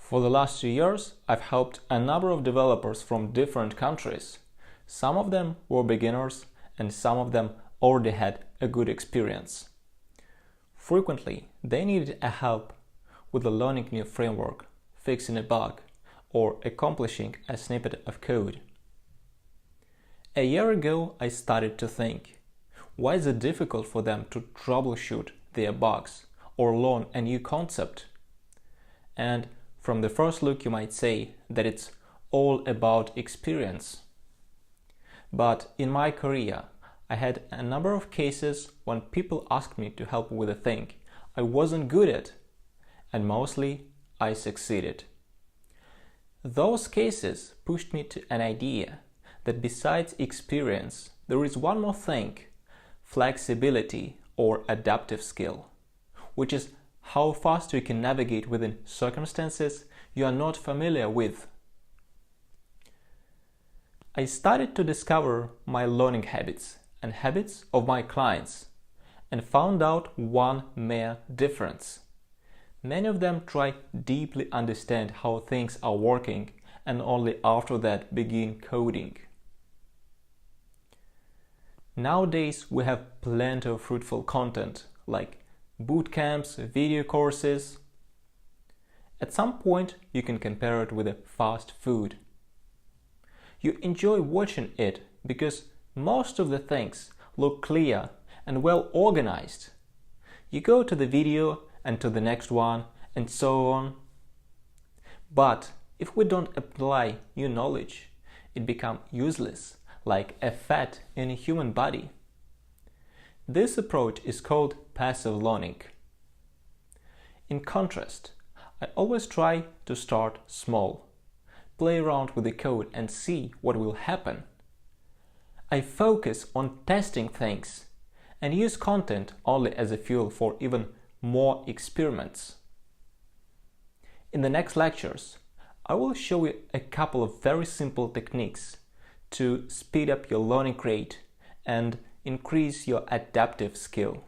For the last 2 years, I've helped a number of developers from different countries. Some of them were beginners and some of them already had a good experience. Frequently, they needed a help with learning a new framework, fixing a bug, or accomplishing a snippet of code. A year ago, I started to think, why is it difficult for them to troubleshoot their bugs or learn a new concept? And from the first look, you might say that it's all about experience. But in my career, I had a number of cases when people asked me to help with a thing I wasn't good at, and mostly I succeeded. Those cases pushed me to an idea that besides experience, there is one more thing, flexibility or adaptive skill, which is how fast you can navigate within circumstances you are not familiar with. I started to discover my learning habits and habits of my clients and found out one mere difference. Many of them try deeply understand how things are working and only after that begin coding. Nowadays we have plenty of fruitful content like boot camps, video courses. At some point you can compare it with a fast food. You enjoy watching it because most of the things look clear and well organized. You go to the video and to the next one and so on. But if we don't apply new knowledge, it becomes useless, like a fat in a human body. This approach is called passive learning. In contrast, I always try to start small, play around with the code and see what will happen. I focus on testing things and use content only as a fuel for even more experiments. In the next lectures, I will show you a couple of very simple techniques to speed up your learning rate and increase your adaptive skill.